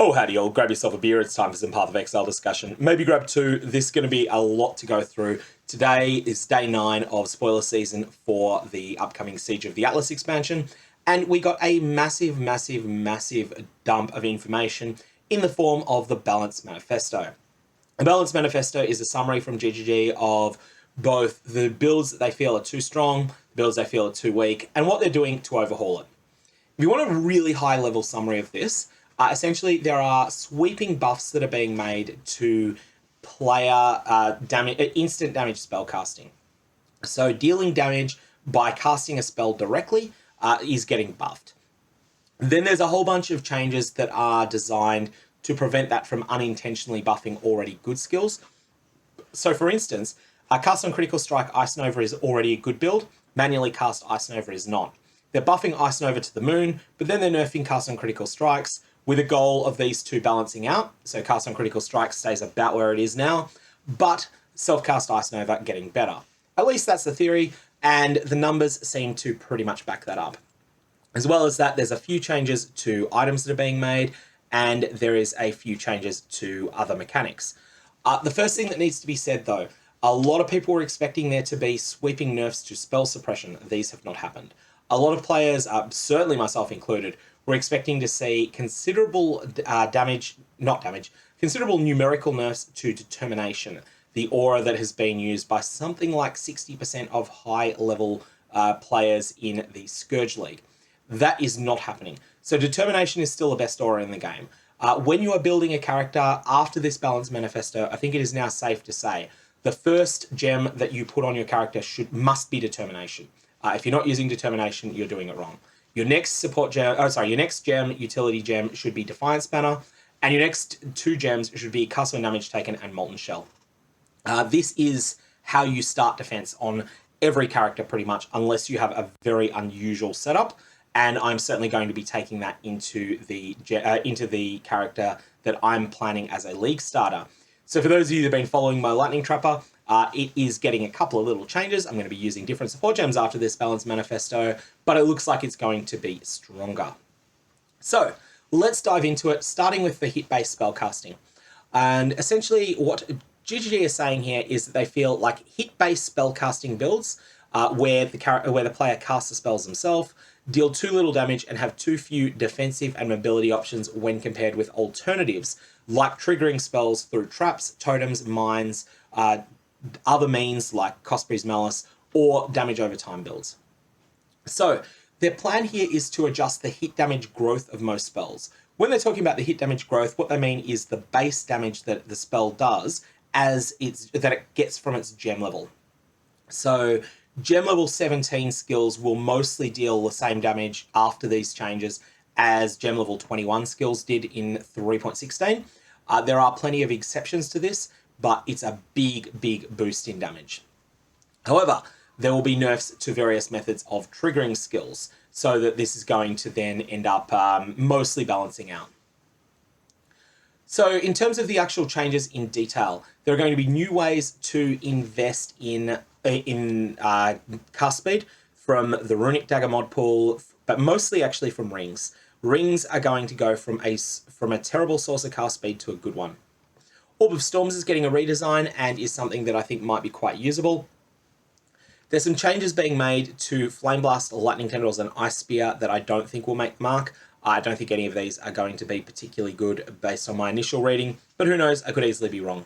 Oh, howdy, y'all. Grab yourself a beer. It's time for some Path of Exile discussion. Maybe grab two. This is going to be a lot to go through. Today is day 9 of spoiler season for the upcoming Siege of the Atlas expansion. And we got a massive dump of information in the form of the Balanced Manifesto. The Balanced Manifesto is a summary from GGG of both the builds that they feel are too strong, the builds they feel are too weak, and what they're doing to overhaul it. If you want a really high-level summary of this, essentially there are sweeping buffs that are being made to player instant damage spellcasting. So dealing damage by casting a spell directly is getting buffed. Then there's a whole bunch of changes that are designed to prevent that from unintentionally buffing already good skills. So for instance, cast on Critical Strike Ice Nova is already a good build, manually cast Ice Nova is not. They're buffing Ice Nova to the moon, but then they're nerfing Cast on Critical Strikes with a goal of these two balancing out. So Cast on Critical Strikes stays about where it is now, but Selfcast Ice Nova getting better. At least that's the theory, and the numbers seem to pretty much back that up. As well as that, there's a few changes to items that are being made, and there is a few changes to other mechanics. The first thing that needs to be said though, a lot of people were expecting there to be sweeping nerfs to spell suppression. These have not happened. A lot of players, certainly myself included, were expecting to see considerable considerable numerical nerfs to determination, the aura that has been used by something like 60% of high-level players in the Scourge League. That is not happening. So determination is still the best aura in the game. When you are building a character after this Balanced Manifesto, I think it is now safe to say the first gem that you put on your character must be determination. If you're not using determination, you're doing it wrong. Your next your next gem, utility gem, should be Defiance Banner, and your next 2 gems should be Castle Damage Taken and Molten Shell. This is how you start defense on every character pretty much, unless you have a very unusual setup. And I'm certainly going to be taking that into the character that I'm planning as a league starter. So for those of you that have been following my Lightning Trapper, it is getting a couple of little changes. I'm going to be using different support gems after this Balanced Manifesto, but it looks like it's going to be stronger. So let's dive into it, starting with the hit-based spellcasting. And essentially what GGG is saying here is that they feel like hit-based spellcasting builds, where the player casts the spells themselves, deal too little damage and have too few defensive and mobility options when compared with alternatives, like triggering spells through traps, totems, mines, other means like Cospri's Malice, or damage over time builds. So their plan here is to adjust the hit damage growth of most spells. When they're talking about the hit damage growth, what they mean is the base damage that the spell does that it gets from its gem level. So gem level 17 skills will mostly deal the same damage after these changes as gem level 21 skills did in 3.16. There are plenty of exceptions to this, but it's a big boost in damage. However, there will be nerfs to various methods of triggering skills, so that this is going to then end up mostly balancing out. So in terms of the actual changes in detail, there are going to be new ways to invest in cast speed from the Runic Dagger mod pool, but mostly actually from rings. Rings are going to go from a terrible source of cast speed to a good one. Orb of Storms is getting a redesign and is something that I think might be quite usable. There's some changes being made to Flame Blast, Lightning Tendrils, and Ice Spear that I don't think will make the mark. I don't think any of these are going to be particularly good based on my initial reading, but who knows, I could easily be wrong.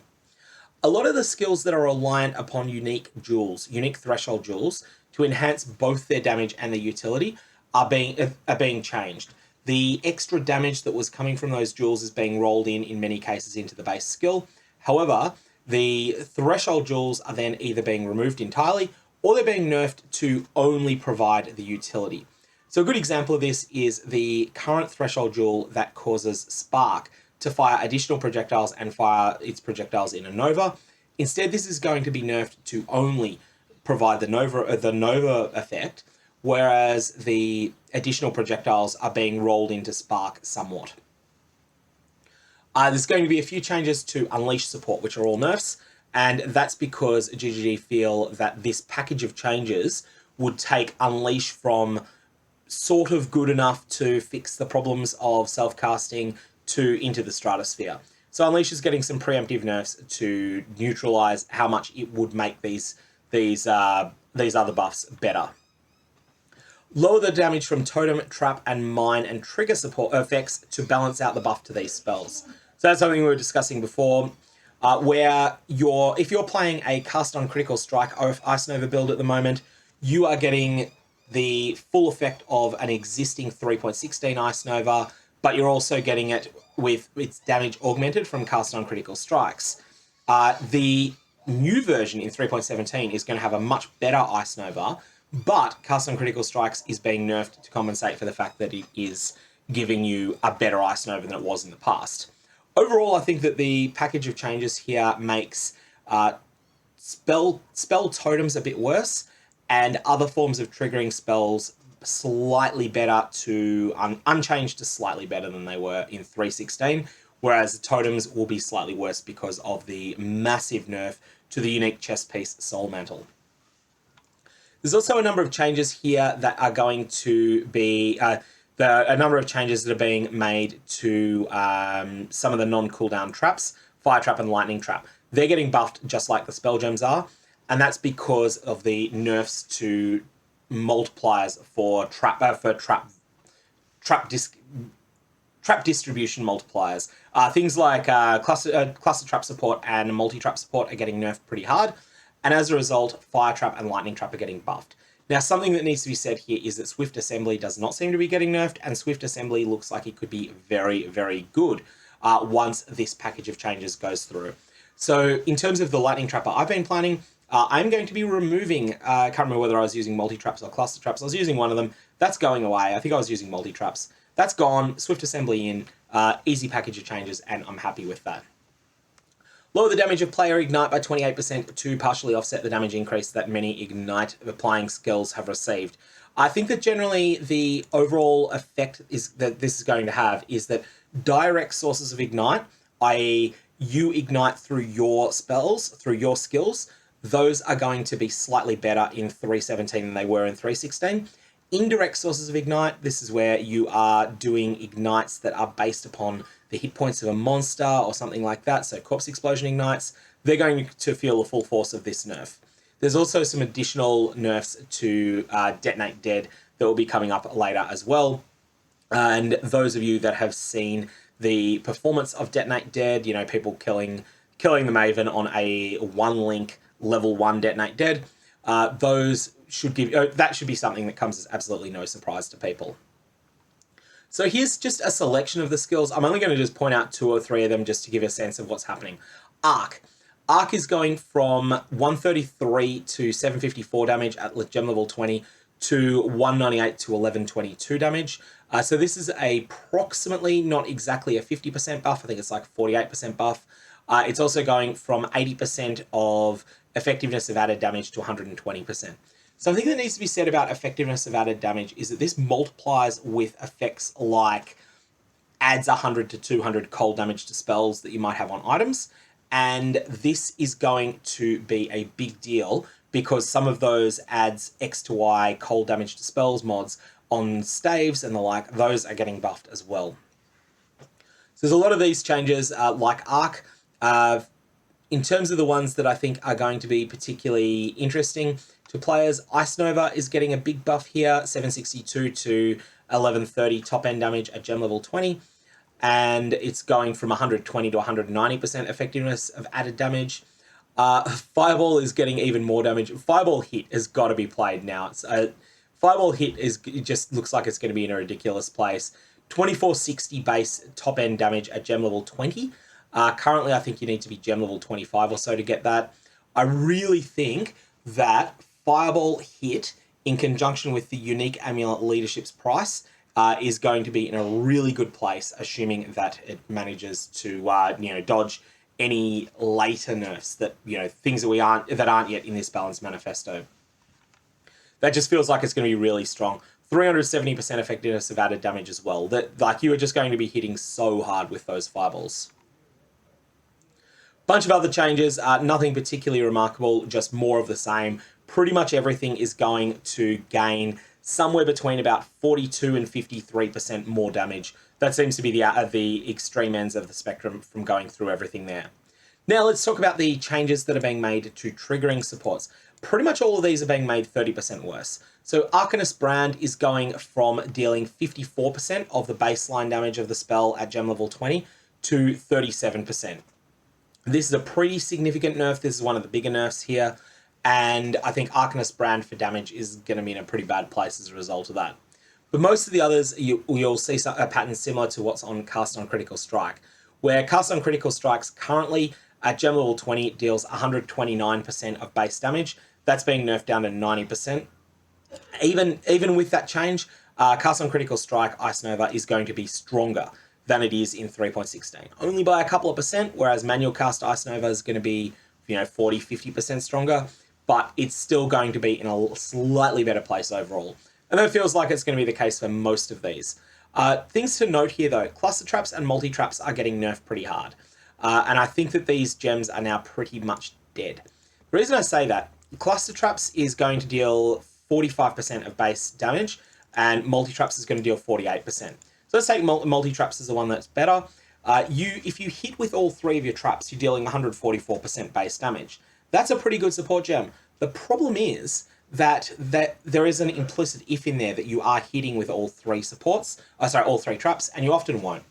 A lot of the skills that are reliant upon unique threshold jewels, to enhance both their damage and their utility are being changed. The extra damage that was coming from those jewels is being rolled in many cases into the base skill. However, the threshold jewels are then either being removed entirely or they're being nerfed to only provide the utility. So a good example of this is the current threshold jewel that causes Spark to fire additional projectiles and fire its projectiles in a Nova. Instead, this is going to be nerfed to only provide the Nova effect, whereas the additional projectiles are being rolled into Spark somewhat. There's going to be a few changes to Unleash support, which are all nerfs, and that's because GGG feel that this package of changes would take Unleash from sort of good enough to fix the problems of self-casting into the Stratosphere. So Unleash is getting some preemptive nerfs to neutralize how much it would make these other buffs better. Lower the damage from Totem, Trap, and Mine and Trigger support effects to balance out the buff to these spells. So that's something we were discussing before, where if you're playing a Cast on Critical Strike or Ice Nova build at the moment, you are getting the full effect of an existing 3.16 Ice Nova, but you're also getting it with its damage augmented from Cast on Critical Strikes. The new version in 3.17 is going to have a much better Ice Nova, but Cast on Critical Strikes is being nerfed to compensate for the fact that it is giving you a better Ice Nova than it was in the past. Overall, I think that the package of changes here makes spell totems a bit worse, and other forms of triggering spells slightly better to unchanged to slightly better than they were in 3.16, whereas totems will be slightly worse because of the massive nerf to the unique chess piece Soul Mantle. There's also a number of changes here that are going to be a number of changes that are being made to some of the non-cooldown traps, Fire Trap and Lightning Trap. They're getting buffed just like the spell gems are, and that's because of the nerfs to multipliers for trap distribution multipliers. Things like cluster trap support and multi-trap support are getting nerfed pretty hard, and as a result, Fire Trap and Lightning Trap are getting buffed. Now, something that needs to be said here is that Swift Assembly does not seem to be getting nerfed, and Swift Assembly looks like it could be very, very good once this package of changes goes through. So in terms of the Lightning Trapper I've been planning, I'm going to be removing, I can't remember whether I was using multi-traps or cluster traps. I was using one of them. That's going away. I think I was using multi-traps. That's gone. Swift Assembly in. Easy package of changes, and I'm happy with that. Lower the damage of player Ignite by 28% to partially offset the damage increase that many Ignite applying skills have received. I think that generally the overall effect is that this is going to have is that direct sources of Ignite, i.e. you ignite through your spells, through your skills, those are going to be slightly better in 3.17 than they were in 3.16. Indirect sources of Ignite, this is where you are doing Ignites that are based upon the hit points of a monster or something like that, so Corpse Explosion Ignites, they're going to feel the full force of this nerf. There's also some additional nerfs to Detonate Dead that will be coming up later as well. And those of you that have seen the performance of Detonate Dead, you know, people killing the Maven on a 1-link level 1 Detonate Dead, those should give that should be something that comes as absolutely no surprise to people. So here's just a selection of the skills. I'm only going to just point out 2 or 3 of them just to give a sense of what's happening. Arc is going from 133 to 754 damage at gem level 20 to 198 to 1122 damage. So this is approximately, not exactly a 50% buff. I think it's like 48% buff. It's also going from 80% of effectiveness of added damage to 120%. Something that needs to be said about effectiveness of added damage is that this multiplies with effects like adds 100 to 200 cold damage to spells that you might have on items. And this is going to be a big deal because some of those adds X to Y cold damage to spells mods on staves and the like, those are getting buffed as well. So there's a lot of these changes like Arc. In terms of the ones that I think are going to be particularly interesting to players, Ice Nova is getting a big buff here, 762 to 1130 top end damage at gem level 20. And it's going from 120 to 190% effectiveness of added damage. Fireball is getting even more damage. Fireball Hit has got to be played now. Fireball Hit it just looks like it's going to be in a ridiculous place. 2460 base top end damage at gem level 20. Currently, I think you need to be gem level 25 or so to get that. I really think that Fireball Hit, in conjunction with the unique Amulet Leadership's price, is going to be in a really good place, assuming that it manages to dodge any later nerfs that things that aren't yet in this balanced manifesto. That just feels like it's going to be really strong. 370% effectiveness of added damage as well. That you are just going to be hitting so hard with those fireballs. Bunch of other changes, nothing particularly remarkable, just more of the same. Pretty much everything is going to gain somewhere between about 42 and 53% more damage that seems to be the extreme ends of the spectrum from going through everything there. Now let's talk about the changes that are being made to triggering supports. Pretty much all of these are being made 30% worse. So Arcanist Brand is going from dealing 54% of the baseline damage of the spell at gem level 20 to 37%. This is a pretty significant nerf. This is one of the bigger nerfs here. And I think Arcanist Brand for damage is going to be in a pretty bad place as a result of that. But most of the others, you'll see a pattern similar to what's on Cast on Critical Strike, where Cast on Critical Strikes currently at gem level 20 deals 129% of base damage. That's being nerfed down to 90%. Even with that change, Cast on Critical Strike Ice Nova is going to be stronger than it is in 3.16. Only by a couple of percent, whereas manual cast Ice Nova is going to be 40, 50% stronger, but it's still going to be in a slightly better place overall. And that feels like it's going to be the case for most of these. Things to note here though, cluster traps and multi-traps are getting nerfed pretty hard. And I think that these gems are now pretty much dead. The reason I say that, cluster traps is going to deal 45% of base damage, and multi-traps is going to deal 48%. So let's take multi-traps as the one that's better. If you hit with all three of your traps, you're dealing 144% base damage. That's a pretty good support gem. The problem is that there is an implicit if in there that you are hitting with all three all three traps, and you often won't.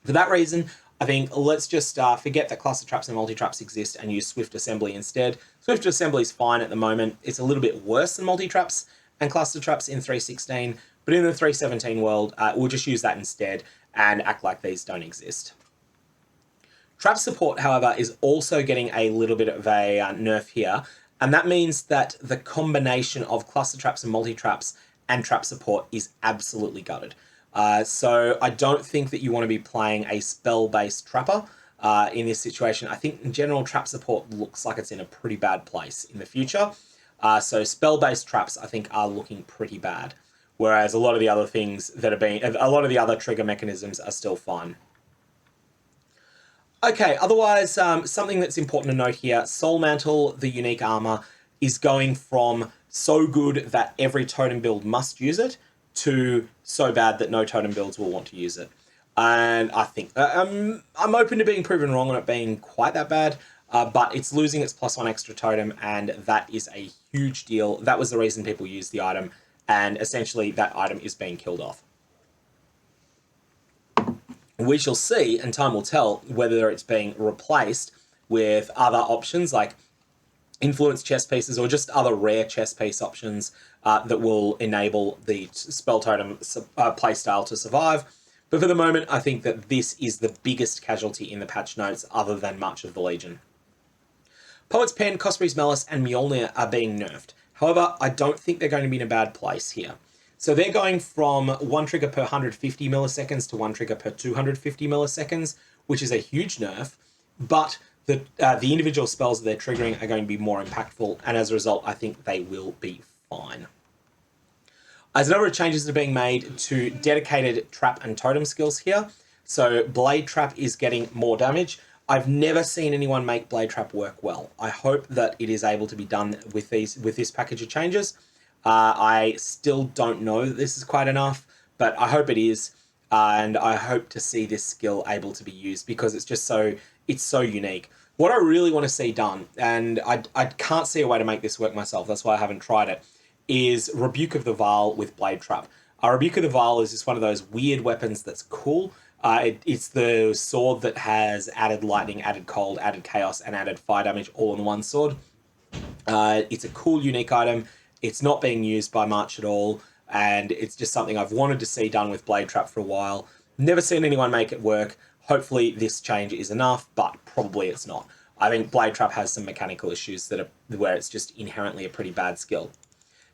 For that reason, I think let's just forget that cluster traps and multi-traps exist and use Swift Assembly instead. Swift Assembly is fine at the moment. It's a little bit worse than multi-traps and cluster traps in 3.16, but in the 3.17 world, we'll just use that instead and act like these don't exist. Trap support, however, is also getting a little bit of a nerf here, and that means that the combination of cluster traps and multi-traps and trap support is absolutely gutted. So I don't think that you want to be playing a spell-based trapper in this situation. I think in general, trap support looks like it's in a pretty bad place in the future. So spell-based traps, I think, are looking pretty bad. Whereas a lot of the other things that a lot of the other trigger mechanisms are still fine. Okay, otherwise, something that's important to note here, Soul Mantle, the unique armor, is going from so good that every totem build must use it, to so bad that no totem builds will want to use it. And I think I'm open to being proven wrong on it being quite that bad, but it's losing its +1 extra totem, and that is a huge deal. That was the reason people used the item, and essentially that item is being killed off. We shall see, and time will tell, whether it's being replaced with other options like influence chess pieces or just other rare chess piece options that will enable the spell totem playstyle to survive. But for the moment, I think that this is the biggest casualty in the patch notes other than March of the Legion. Poet's Pen, Cospri's Malice, and Mjolnir are being nerfed. However, I don't think they're going to be in a bad place here. So they're going from 1 trigger per 150 milliseconds to 1 trigger per 250 milliseconds, which is a huge nerf, but the individual spells that they're triggering are going to be more impactful, and as a result, I think they will be fine. There's a number of changes that are being made to dedicated trap and totem skills here. So Blade Trap is getting more damage. I've never seen anyone make Blade Trap work well. I hope that it is able to be done with this package of changes. I still don't know that this is quite enough, but I hope it is, and I hope to see this skill able to be used because it's just it's so unique. What I really want to see done, and I can't see a way to make this work myself, that's why I haven't tried it, is Rebuke of the Vaal with Blade Trap. Rebuke of the Vaal is just one of those weird weapons that's cool. It's the sword that has added lightning, added cold, added chaos, and added fire damage all in one sword. It's a cool, unique item. It's not being used by March at all, and it's just something I've wanted to see done with Blade Trap for a while. Never seen anyone make it work. Hopefully this change is enough, but probably it's not. I think Blade Trap has some mechanical issues where it's just inherently a pretty bad skill.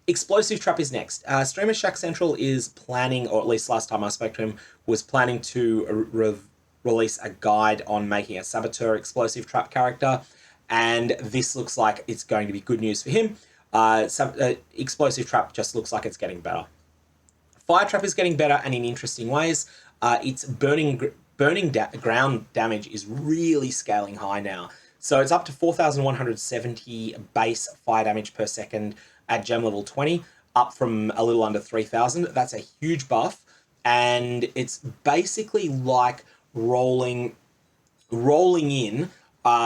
Explosive Trap is next. Streamer Shack Central is planning, or at least last time I spoke to him, was planning to release a guide on making a Saboteur Explosive Trap character, and this looks like it's going to be good news for him. Explosive Trap just looks like it's getting better. Fire Trap is getting better and in interesting ways. Its burning ground damage is really scaling high now. So it's up to 4,170 base fire damage per second at gem level 20, up from a little under 3,000. That's a huge buff, and it's basically like rolling in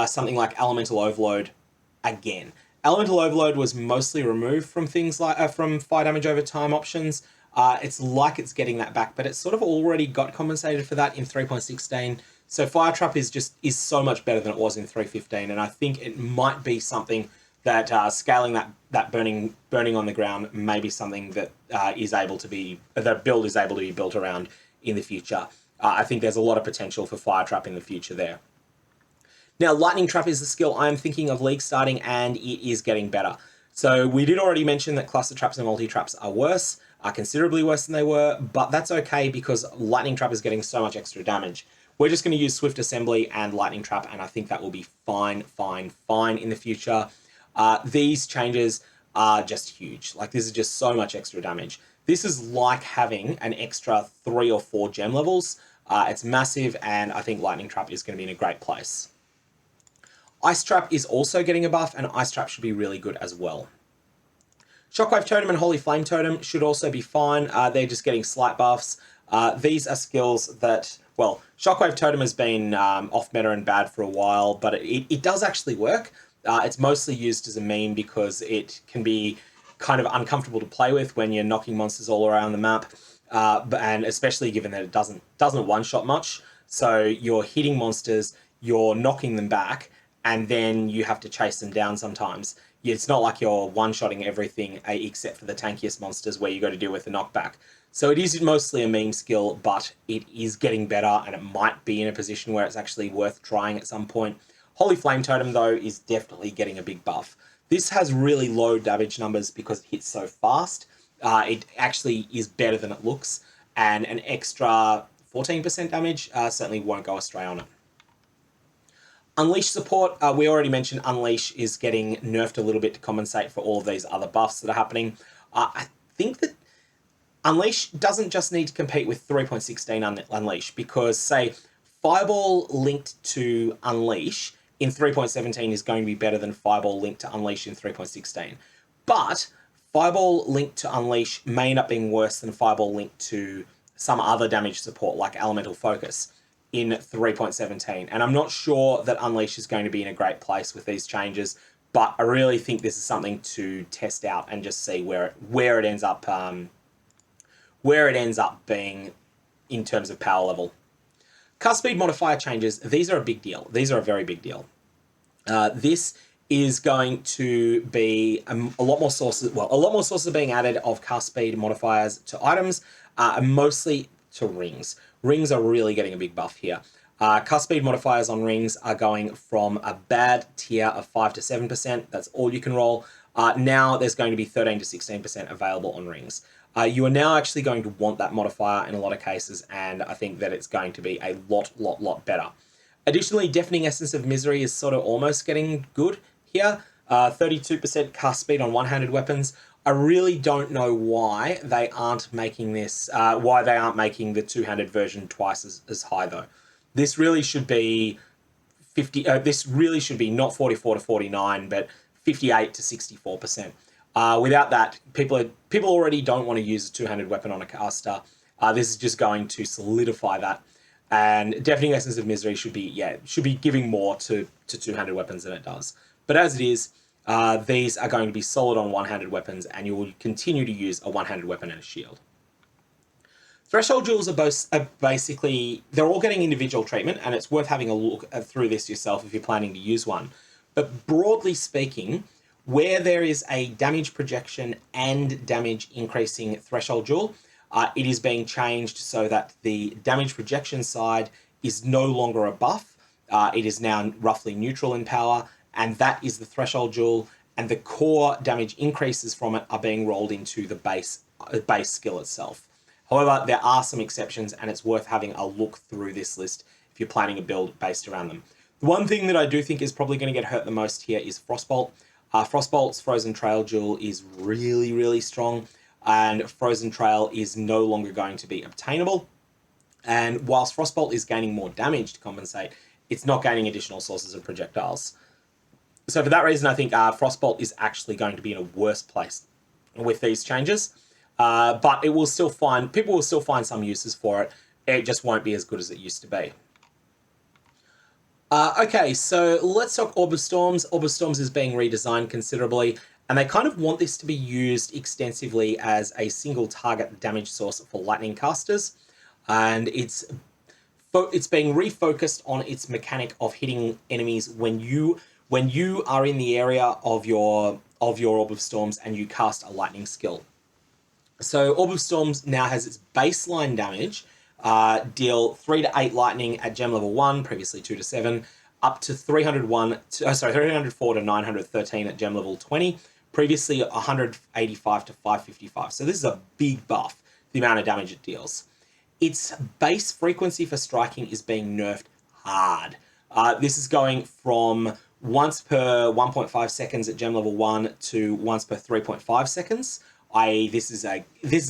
something like Elemental Overload again. Elemental Overload was mostly removed from things like from fire damage over time options. It's like it's getting that back, but it's sort of already got compensated for that in 3.16. So Fire Trap is so much better than it was in 3.15, and I think it might be something that scaling that burning on the ground may be something that the build is able to be built around in the future. I think there's a lot of potential for Fire Trap in the future there. Now, Lightning Trap is the skill I'm thinking of league starting, and it is getting better. So we did already mention that cluster traps and multi-traps are worse, are considerably worse than they were, but that's okay because Lightning Trap is getting so much extra damage. We're just going to use Swift Assembly and Lightning Trap, and I think that will be fine in the future. These changes are just huge. Like, this is just so much extra damage. This is like having an extra 3 or 4 gem levels. It's massive, and I think Lightning Trap is going to be in a great place. Ice Trap is also getting a buff, and Ice Trap should be really good as well. Shockwave Totem and Holy Flame Totem should also be fine. They're just getting slight buffs. These are skills that, well, Shockwave Totem has been off meta and bad for a while, but it does actually work. It's mostly used as a meme because it can be kind of uncomfortable to play with when you're knocking monsters all around the map, and especially given that it doesn't one-shot much. So you're hitting monsters, you're knocking them back, and then you have to chase them down sometimes. It's not like you're one-shotting everything except for the tankiest monsters where you got to deal with the knockback. So it is mostly a meme skill, but it is getting better, and it might be in a position where it's actually worth trying at some point. Holy Flame Totem, though, is definitely getting a big buff. This has really low damage numbers because it hits so fast. It actually is better than it looks, and an extra 14% damage certainly won't go astray on it. Unleash support, we already mentioned Unleash is getting nerfed a little bit to compensate for all of these other buffs that are happening. I think that Unleash doesn't just need to compete with 3.16 Unleash, because, say, Fireball linked to Unleash in 3.17 is going to be better than Fireball linked to Unleash in 3.16. But Fireball linked to Unleash may end up being worse than Fireball linked to some other damage support like Elemental Focus in 3.17. And I'm not sure that Unleash is going to be in a great place with these changes, but I really think this is something to test out and just see where it ends up being in terms of power level. Cast speed modifier changes, these are a big deal. These are a very big deal. This is going to be a lot more sources are being added of cast speed modifiers to items, mostly to rings. Rings are really getting a big buff here. Cast speed modifiers on rings are going from a bad tier of 5 to 7%. That's all you can roll. Now there's going to be 13 to 16% available on rings. You are now actually going to want that modifier in a lot of cases, and I think that it's going to be a lot better. Additionally, Deafening Essence of Misery is sort of almost getting good here. 32% cast speed on one-handed weapons. I really don't know why they aren't making this, the two-handed version twice as high though. This really should be 50. This really should be not 44 to 49, but 58 to 64%. Without that, people already don't want to use a two-handed weapon on a caster. This is just going to solidify that. And Deafening Essence of Misery should be giving more to two-handed weapons than it does. But as it is, these are going to be solid on one-handed weapons, and you will continue to use a one-handed weapon and a shield. Threshold jewels are basically, they're all getting individual treatment, and it's worth having a look through this yourself if you're planning to use one. But broadly speaking, where there is a damage projection and damage increasing threshold jewel, it is being changed so that the damage projection side is no longer a buff. It is now roughly neutral in power, and that is the threshold jewel, and the core damage increases from it are being rolled into the base skill itself. However, there are some exceptions, and it's worth having a look through this list if you're planning a build based around them. The one thing that I do think is probably going to get hurt the most here is Frostbolt. Frostbolt's Frozen Trail jewel is really strong, and Frozen Trail is no longer going to be obtainable. And whilst Frostbolt is gaining more damage to compensate, it's not gaining additional sources of projectiles. So for that reason, I think Frostbolt is actually going to be in a worse place with these changes. but it will still people will still find some uses for it. It just won't be as good as it used to be. Okay, so let's talk Orb of Storms. Orb of Storms is being redesigned considerably, and they kind of want this to be used extensively as a single target damage source for lightning casters, and it's being refocused on its mechanic of hitting enemies when you are in the area of your Orb of Storms and you cast a lightning skill. So Orb of Storms now has its baseline damage, deal 3 to 8 lightning at gem level 1, previously 2 to 7, up to 304 to 913 at gem level 20, previously 185 to 555. So this is a big buff, the amount of damage it deals. Its base frequency for striking is being nerfed hard. This is going from once per 1.5 seconds at gem level 1 to once per 3.5 seconds. I.e., this is a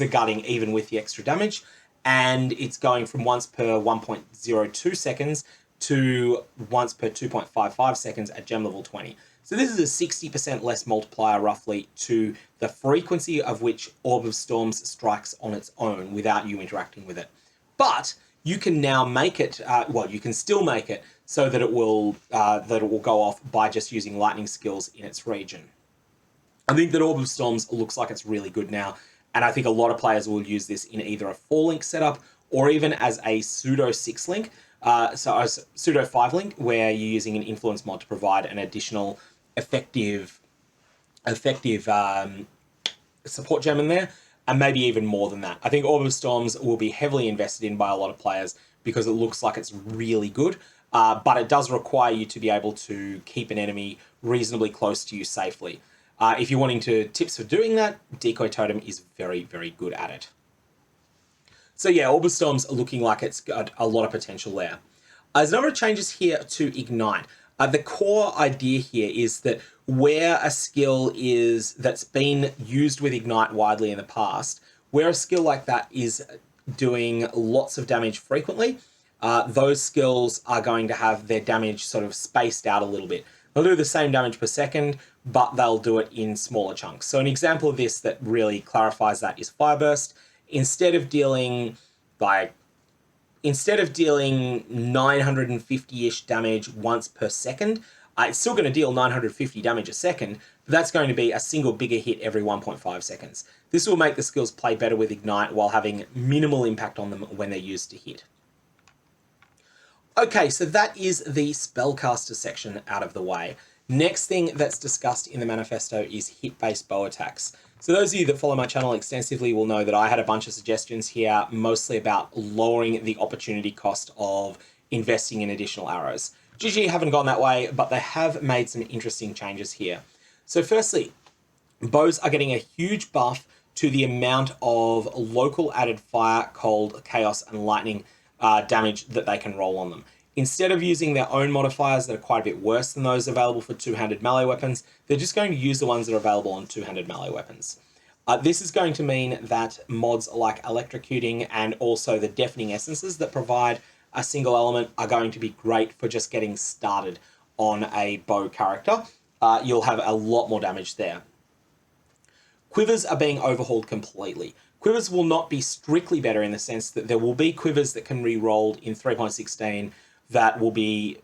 gutting even with the extra damage, and it's going from once per 1.02 seconds to once per 2.55 seconds at gem level 20. So this is a 60% less multiplier roughly to the frequency of which Orb of Storms strikes on its own without you interacting with it. But you can now make it, you can still make it so that it will go off by just using lightning skills in its region. I think that Orb of Storms looks like it's really good now, and I think a lot of players will use this in either a 4-link setup or even as a pseudo 6-link, so a pseudo 5-link, where you're using an influence mod to provide an additional effective support gem in there, and maybe even more than that. I think Orb of Storms will be heavily invested in by a lot of players because it looks like it's really good, but it does require you to be able to keep an enemy reasonably close to you safely. If you're wanting tips for doing that, Decoy Totem is very, very good at it. So yeah, Orb of Storms looking like it's got a lot of potential there. There's a number of changes here to Ignite. The core idea here is that where a skill that's been used with Ignite widely in the past, where a skill like that is doing lots of damage frequently, those skills are going to have their damage sort of spaced out a little bit. They'll do the same damage per second, but they'll do it in smaller chunks. So an example of this that really clarifies that is Fireburst. Instead of dealing 950-ish damage once per second, it's still going to deal 950 damage a second, but that's going to be a single bigger hit every 1.5 seconds. This will make the skills play better with Ignite while having minimal impact on them when they're used to hit. Okay, so that is the spellcaster section out of the way. Next thing that's discussed in the manifesto is hit-based bow attacks. So those of you that follow my channel extensively will know that I had a bunch of suggestions here, mostly about lowering the opportunity cost of investing in additional arrows. GG haven't gone that way, but they have made some interesting changes here. So firstly, bows are getting a huge buff to the amount of local added fire, cold, chaos, and lightning damage that they can roll on them. Instead of using their own modifiers that are quite a bit worse than those available for two-handed melee weapons, they're just going to use the ones that are available on two-handed melee weapons. This is going to mean that mods like electrocuting and also the deafening essences that provide a single element are going to be great for just getting started on a bow character. You'll have a lot more damage there. Quivers are being overhauled completely. Quivers will not be strictly better in the sense that there will be quivers that can re-rolled in 3.16 that will be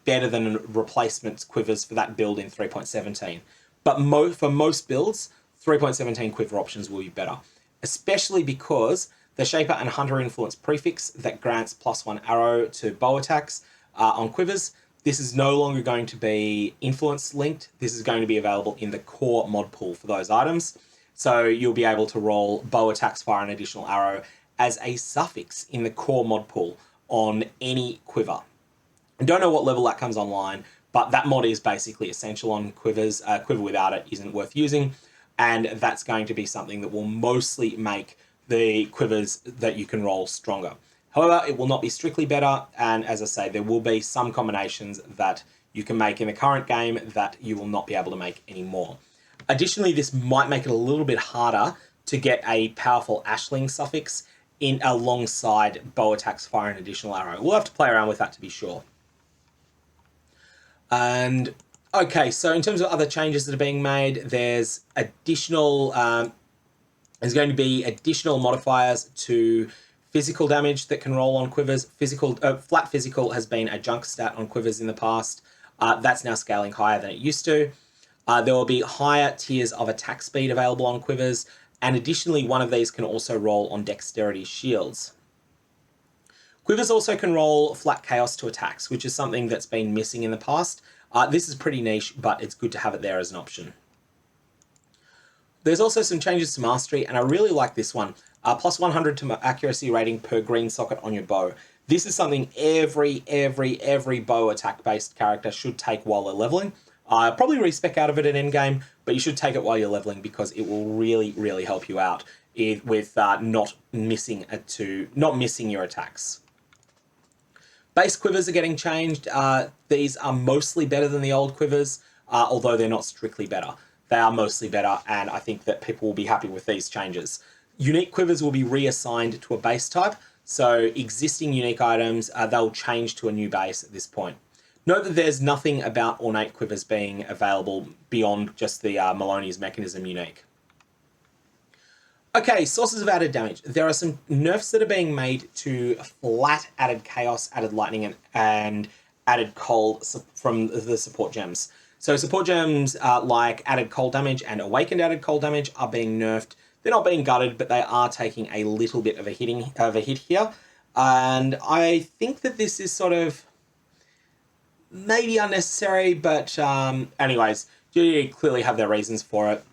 better than replacement quivers for that build in 3.17. But for most builds, 3.17 quiver options will be better, especially because the Shaper and Hunter Influence prefix that grants +1 arrow to bow attacks on quivers, this is no longer going to be influence linked. This is going to be available in the core mod pool for those items. So you'll be able to roll bow attacks, fire an additional arrow as a suffix in the core mod pool on any quiver. I don't know what level that comes online, but that mod is basically essential on quivers. Quiver without it isn't worth using, and that's going to be something that will mostly make the quivers that you can roll stronger. However, it will not be strictly better, and as I say, there will be some combinations that you can make in the current game that you will not be able to make anymore. Additionally, this might make it a little bit harder to get a powerful Ashling suffix in alongside bow attacks, fire an additional arrow. We'll have to play around with that to be sure. And okay, so in terms of other changes that are being made, there's additional There's going to be additional modifiers to physical damage that can roll on quivers. Flat physical has been a junk stat on quivers in the past. That's now scaling higher than it used to. There will be higher tiers of attack speed available on quivers, and additionally, one of these can also roll on dexterity shields. Quivers also can roll flat chaos to attacks, which is something that's been missing in the past. This is pretty niche, but it's good to have it there as an option. There's also some changes to mastery, and I really like this one. Plus 100 to accuracy rating per green socket on your bow. This is something every bow attack-based character should take while they're leveling. Probably respec out of it at endgame, but you should take it while you're leveling because it will really help you out with not missing your attacks. Base quivers are getting changed. These are mostly better than the old quivers, although they're not strictly better. They are mostly better, and I think that people will be happy with these changes. Unique quivers will be reassigned to a base type, so existing unique items, they'll change to a new base at this point. Note that there's nothing about ornate quivers being available beyond just the Maloney's mechanism unique. Okay, sources of added damage. There are some nerfs that are being made to flat added chaos, added lightning, and added cold from the support gems. So support gems like added cold damage and awakened added cold damage are being nerfed. They're not being gutted, but they are taking a little bit of a hit here. And I think that this is sort of maybe unnecessary, but anyways, GG clearly have their reasons for it.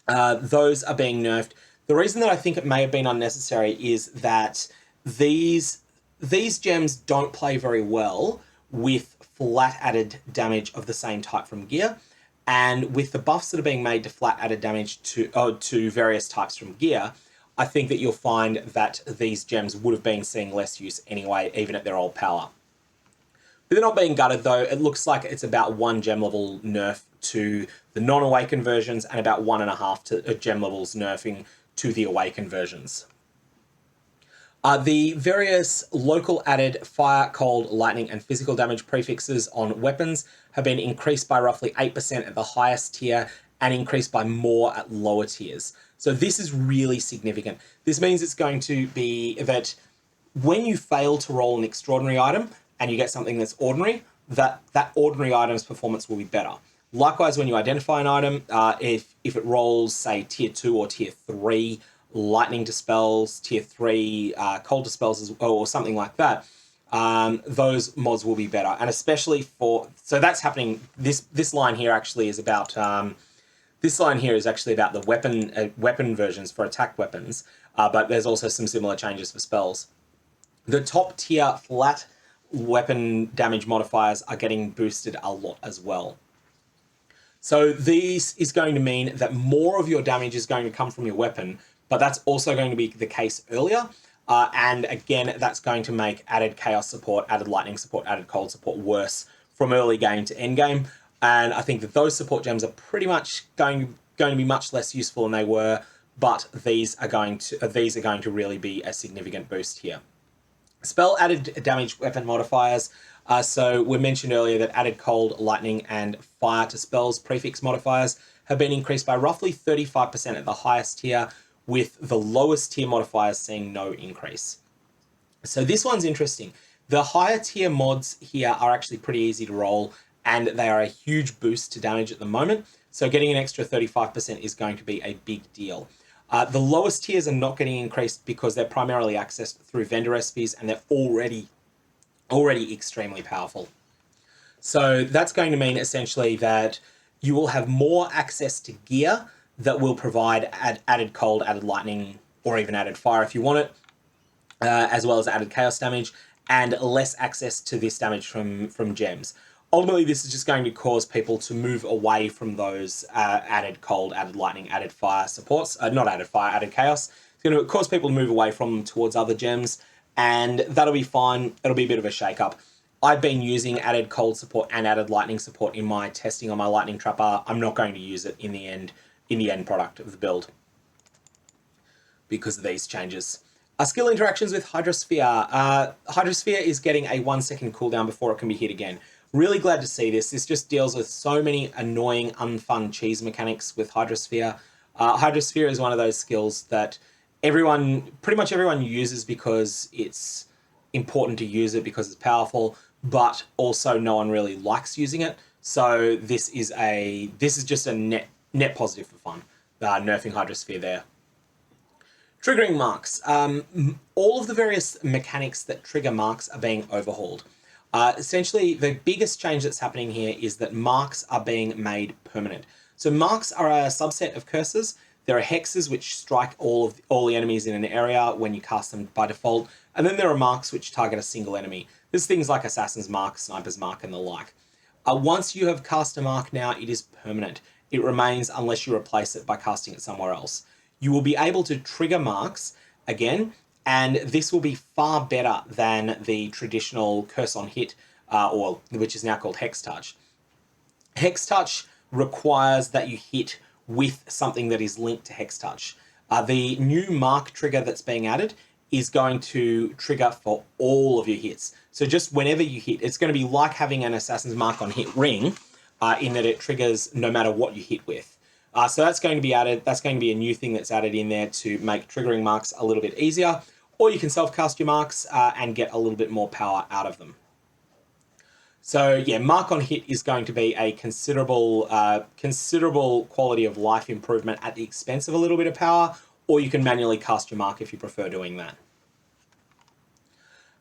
Those are being nerfed. The reason that I think it may have been unnecessary is that these gems don't play very well with flat added damage of the same type from gear, and with the buffs that are being made to flat added damage to various types from gear, I think that you'll find that these gems would have been seeing less use anyway, even at their old power. But they're not being gutted though. It looks like it's about 1 gem level nerf to the non-awakened versions and about 1.5 to gem levels nerfing to the awakened versions. The various local added fire, cold, lightning, and physical damage prefixes on weapons have been increased by roughly 8% at the highest tier and increased by more at lower tiers. So this is really significant. This means it's going to be that when you fail to roll an extraordinary item and you get something that's ordinary, that ordinary item's performance will be better. Likewise, when you identify an item, if it rolls, say, tier 2 or tier 3, lightning dispels, tier 3, cold dispels, or something like that, those mods will be better. And especially so that's happening, this line here actually is about, the weapon versions for attack weapons, but there's also some similar changes for spells. The top tier flat weapon damage modifiers are getting boosted a lot as well. So this is going to mean that more of your damage is going to come from your weapon, but that's also going to be the case earlier. And again, that's going to make added chaos support, added lightning support, added cold support worse from early game to end game. And I think that those support gems are pretty much going to be much less useful than they were, but these are going to really be a significant boost here. Spell added damage weapon modifiers. So we mentioned earlier that added cold, lightning, and fire to spells prefix modifiers have been increased by roughly 35% at the highest tier, with the lowest tier modifiers seeing no increase. So this one's interesting. The higher tier mods here are actually pretty easy to roll, and they are a huge boost to damage at the moment. So getting an extra 35% is going to be a big deal. The lowest tiers are not getting increased because they're primarily accessed through vendor recipes, and they're already extremely powerful. So that's going to mean essentially that you will have more access to gear that will provide added cold, added lightning, or even added fire if you want it, as well as added chaos damage, and less access to this damage from gems. Ultimately, this is just going to cause people to move away from those added cold, added lightning, added fire supports. Not added fire, added chaos. It's going to cause people to move away from them towards other gems, and that'll be fine. It'll be a bit of a shake-up. I've been using added cold support and added lightning support in my testing on my lightning trapper. I'm not going to use it in the end product of the build because of these changes. Skill interactions with Hydrosphere. Hydrosphere is getting a 1-second cooldown before it can be hit again. Really glad to see this. This just deals with so many annoying, unfun cheese mechanics with Hydrosphere. Hydrosphere is one of those skills that pretty much everyone uses because it's important to use it because it's powerful, but also no one really likes using it. So this is just a net positive for fun. Nerfing Hydrosphere there. Triggering marks. All of the various mechanics that trigger marks are being overhauled. Essentially, the biggest change that's happening here is that marks are being made permanent. So marks are a subset of curses. There are hexes which strike all the enemies in an area when you cast them by default, and then there are marks which target a single enemy. There's things like Assassin's Mark, Sniper's Mark, and the like. Once you have cast a mark now, it is permanent. It remains unless you replace it by casting it somewhere else. You will be able to trigger marks again, and this will be far better than the traditional curse on hit, or which is now called Hex Touch. Hex Touch requires that you hit with something that is linked to Hex Touch. The new mark trigger that's being added is going to trigger for all of your hits. So just whenever you hit, it's going to be like having an Assassin's Mark on hit ring, in that it triggers no matter what you hit with. So that's going to be added. That's going to be a new thing that's added in there to make triggering marks a little bit easier. Or you can self-cast your marks and get a little bit more power out of them. So yeah, mark on hit is going to be a considerable quality of life improvement at the expense of a little bit of power, or you can manually cast your mark if you prefer doing that.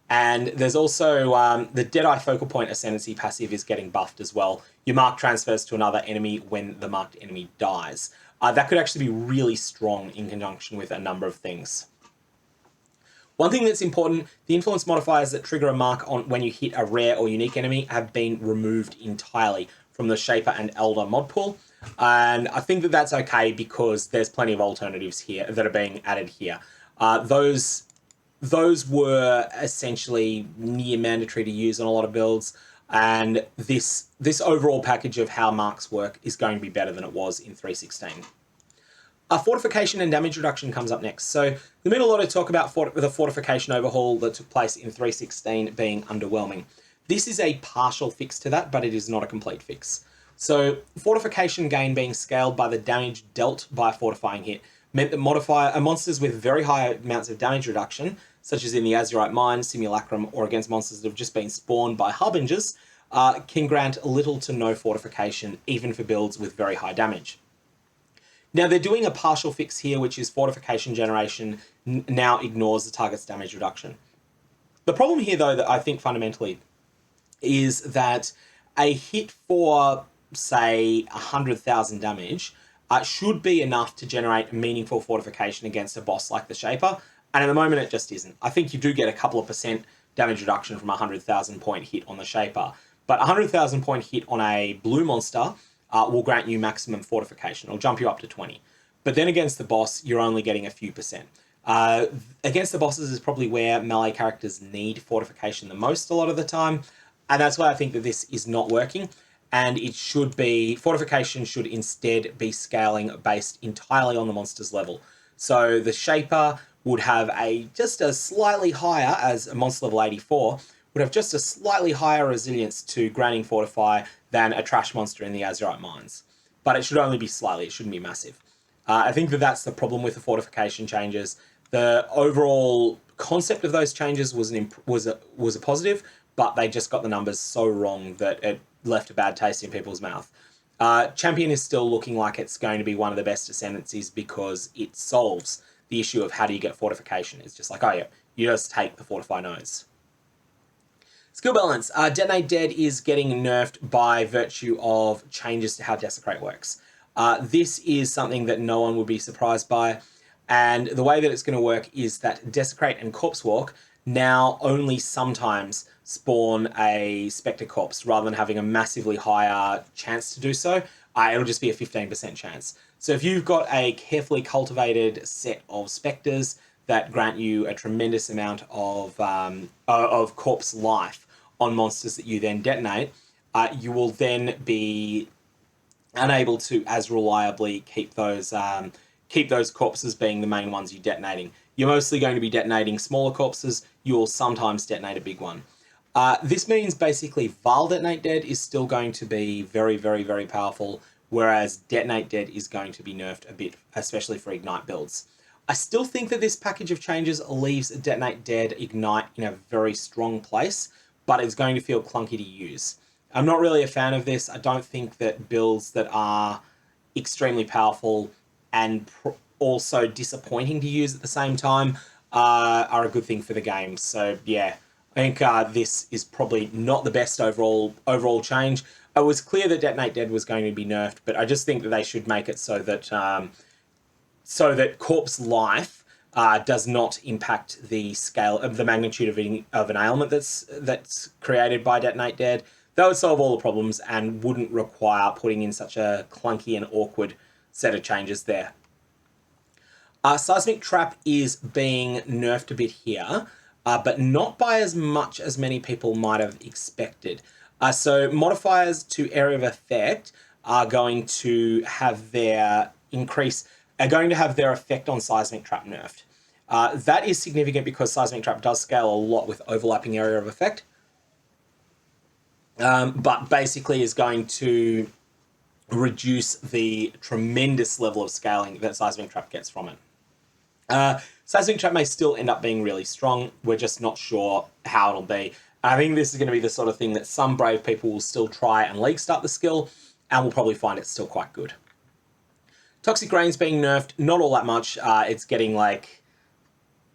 And there's also the Deadeye Focal Point Ascendancy passive is getting buffed as well. Your mark transfers to another enemy when the marked enemy dies. That could actually be really strong in conjunction with a number of things. One thing that's important, the influence modifiers that trigger a mark on when you hit a rare or unique enemy have been removed entirely from the Shaper and Elder mod pool. And I think that that's okay because there's plenty of alternatives here that are being added here. Those were essentially near mandatory to use on a lot of builds, and this overall package of how marks work is going to be better than it was in 3.16. Fortification and damage reduction comes up next. So there's been a lot of talk about the Fortification Overhaul that took place in 3.16 being underwhelming. This is a partial fix to that, but it is not a complete fix. So Fortification gain being scaled by the damage dealt by a fortifying hit meant that monsters with very high amounts of damage reduction, such as in the Azurite Mine, Simulacrum, or against monsters that have just been spawned by Harbingers, can grant little to no fortification, even for builds with very high damage. Now, they're doing a partial fix here, which is Fortification Generation now ignores the target's damage reduction. The problem here, though, that I think fundamentally is that a hit for, say, 100,000 damage should be enough to generate meaningful fortification against a boss like the Shaper, and at the moment it just isn't. I think you do get a couple of % damage reduction from a 100,000 point hit on the Shaper, but a 100,000 point hit on a blue monster will grant you maximum fortification. It'll jump you up to 20. But then against the boss, you're only getting a few %. Against the bosses is probably where melee characters need fortification the most a lot of the time, and that's why I think that this is not working. And it should be, fortification should instead be scaling based entirely on the monster's level. So the Shaper would have just a slightly higher, as a monster level 84, would have just a slightly higher resilience to granting Fortify than a trash monster in the Azurite Mines. But it should only be slightly, it shouldn't be massive. I think that that's the problem with the fortification changes. The overall concept of those changes was a positive, but they just got the numbers so wrong that it left a bad taste in people's mouth. Champion is still looking like it's going to be one of the best ascendancies because it solves the issue of how do you get fortification. It's just like, oh yeah, you just take the Fortify nose. Skill balance. Detonate Dead is getting nerfed by virtue of changes to how Desecrate works. This is something that no one would be surprised by, and the way that it's going to work is that Desecrate and Corpse Walk now only sometimes spawn a Spectre Corpse rather than having a massively higher chance to do so. It'll just be a 15% chance. So if you've got a carefully cultivated set of Spectres that grant you a tremendous amount of corpse life on monsters that you then detonate, you will then be unable to as reliably keep those corpses being the main ones you're detonating. You're mostly going to be detonating smaller corpses. You will sometimes detonate a big one. This means basically Vaal Detonate Dead is still going to be very, very, very powerful whereas Detonate Dead is going to be nerfed a bit, especially for Ignite builds. I still think that this package of changes leaves Detonate Dead Ignite in a very strong place, but it's going to feel clunky to use. I'm not really a fan of this. I don't think that builds that are extremely powerful and also disappointing to use at the same time are a good thing for the game. So yeah, I think this is probably not the best overall change. It was clear that Detonate Dead was going to be nerfed, but I just think that they should make it so that corpse life does not impact the scale of the magnitude of an ailment that's created by Detonate Dead. That would solve all the problems and wouldn't require putting in such a clunky and awkward set of changes there. Seismic Trap is being nerfed a bit here, but not by as much as many people might have expected. So modifiers to area of effect are going to have their effect on Seismic Trap nerfed. That is significant because Seismic Trap does scale a lot with overlapping area of effect, but basically is going to reduce the tremendous level of scaling that Seismic Trap gets from it. Seismic Trap may still end up being really strong. We're just not sure how it'll be. I think this is going to be the sort of thing that some brave people will still try and league start the skill, and will probably find it still quite good. Toxic Rain's being nerfed, not all that much. It's getting like,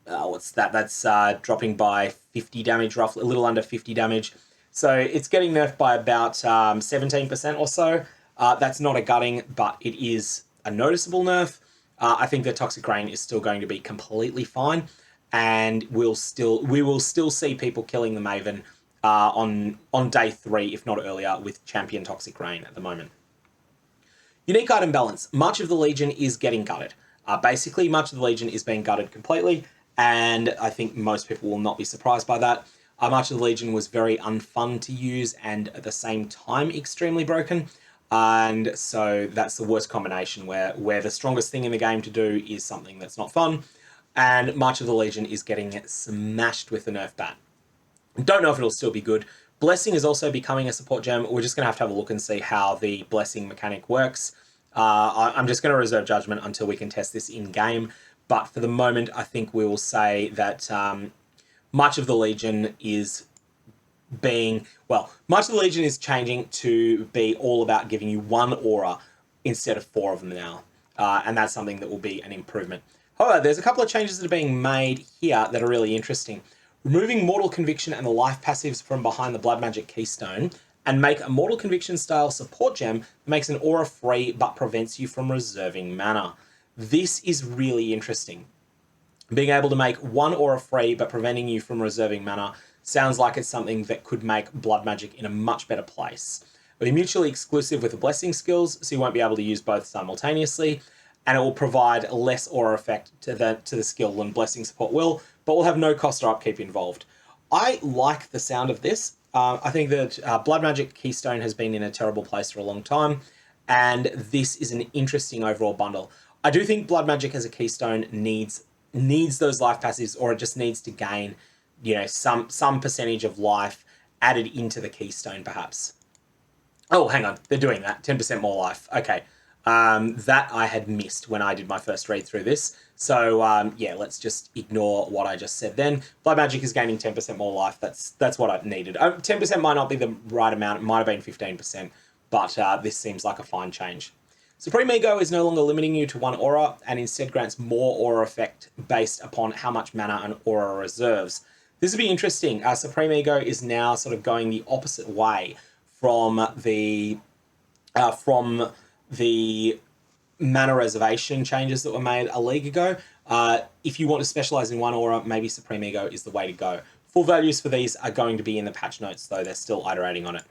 what's that? That's dropping by 50 damage, roughly, a little under 50 damage. So it's getting nerfed by about 17% or so. That's not a gutting, but it is a noticeable nerf. I think that Toxic Rain is still going to be completely fine, and we will still see people killing the Maven on day 3, if not earlier, with Champion Toxic Rain at the moment. Unique item balance. Much of the Legion is getting gutted. Basically, much of the Legion is being gutted completely, and I think most people will not be surprised by that. Much of the Legion was very unfun to use and at the same time extremely broken. And so that's the worst combination where the strongest thing in the game to do is something that's not fun, and much of the Legion is getting smashed with the nerf bat. Don't know if it'll still be good. Blessing is also becoming a support gem. We're just going to have a look and see how the Blessing mechanic works. I'm just going to reserve judgment until we can test this in-game, but for the moment I think we will say that much of the Legion is changing to be all about giving you 1 aura instead of 4 of them now. And that's something that will be an improvement. However, there's a couple of changes that are being made here that are really interesting. Removing Mortal Conviction and the life passives from behind the Blood Magic Keystone, and make a Mortal Conviction style support gem that makes an aura free but prevents you from reserving mana. This is really interesting. Being able to make 1 aura free but preventing you from reserving mana sounds like it's something that could make Blood Magic in a much better place. It'll be mutually exclusive with the Blessing skills, so you won't be able to use both simultaneously, and it will provide less aura effect to the skill than Blessing support will, but will have no cost or upkeep involved. I like the sound of this. I think that Blood Magic Keystone has been in a terrible place for a long time, and this is an interesting overall bundle. I do think Blood Magic as a Keystone needs those life passives, or it just needs to gain, some percentage of life added into the Keystone, perhaps. Oh, hang on. They're doing that. 10% more life. Okay. That I had missed when I did my first read through this. So, yeah, let's just ignore what I just said then. Blood Magic is gaining 10% more life. That's what I needed. 10% might not be the right amount. It might have been 15%, but this seems like a fine change. Supreme Ego is no longer limiting you to 1 aura, and instead grants more aura effect based upon how much mana an aura reserves. This will be interesting. Supreme Ego is now sort of going the opposite way from the mana reservation changes that were made a league ago. If you want to specialize in 1 aura, maybe Supreme Ego is the way to go. Full values for these are going to be in the patch notes, though. They're still iterating on it.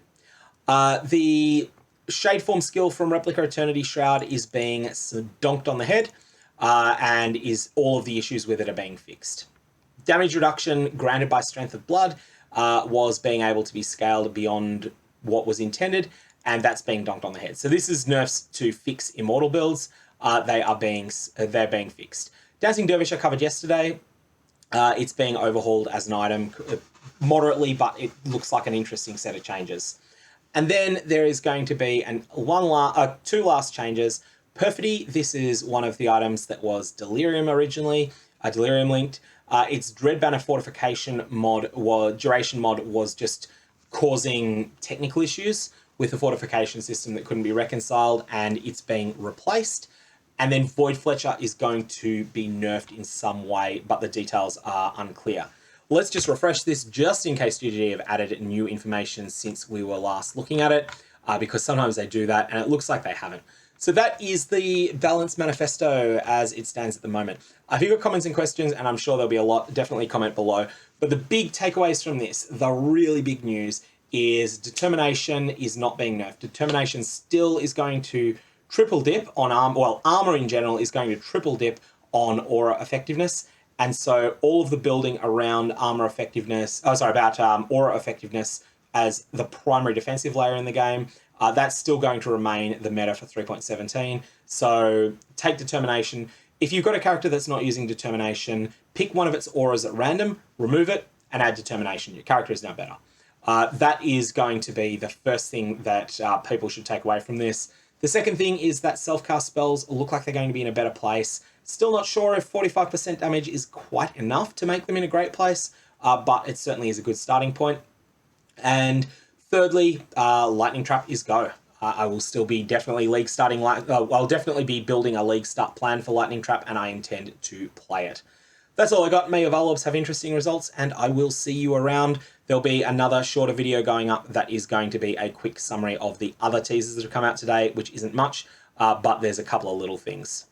The Shadeform skill from Replica Eternity Shroud is being donked on the head, and all of the issues with it are being fixed. Damage reduction granted by Strength of Blood was being able to be scaled beyond what was intended, and that's being donked on the head. So this is nerfs to fix Immortal builds. They're being fixed. Dancing Dervish I covered yesterday. It's being overhauled as an item moderately, but it looks like an interesting set of changes. And then there is going to be two last changes. Perfidy, this is one of the items that was Delirium originally, Delirium linked. Its Dread Banner Fortification mod, duration mod, was just causing technical issues with the fortification system that couldn't be reconciled, and it's being replaced. And then Voidfletcher is going to be nerfed in some way, but the details are unclear. Let's just refresh this just in case GG have added new information since we were last looking at it, because sometimes they do that, and it looks like they haven't. So that is the Balanced Manifesto as it stands at the moment. If you've got comments and questions, and I'm sure there'll be a lot, definitely comment below. But the big takeaways from this, the really big news, is Determination is not being nerfed. Determination still is going to triple dip on armor. Well, armor in general is going to triple dip on aura effectiveness. And so all of the building around armor effectiveness, aura effectiveness as the primary defensive layer in the game, that's still going to remain the meta for 3.17. So take Determination. If you've got a character that's not using Determination, pick one of its auras at random, remove it, and add Determination. Your character is now better. That is going to be the first thing that people should take away from this. The second thing is that self-cast spells look like they're going to be in a better place. Still not sure if 45% damage is quite enough to make them in a great place, but it certainly is a good starting point. And thirdly, Lightning Trap is go. I will still be definitely I'll definitely be building a league start plan for Lightning Trap, and I intend to play it. That's all I got. May your Vaal Orbs have interesting results, and I will see you around. There'll be another shorter video going up that is going to be a quick summary of the other teasers that have come out today, which isn't much, but there's a couple of little things.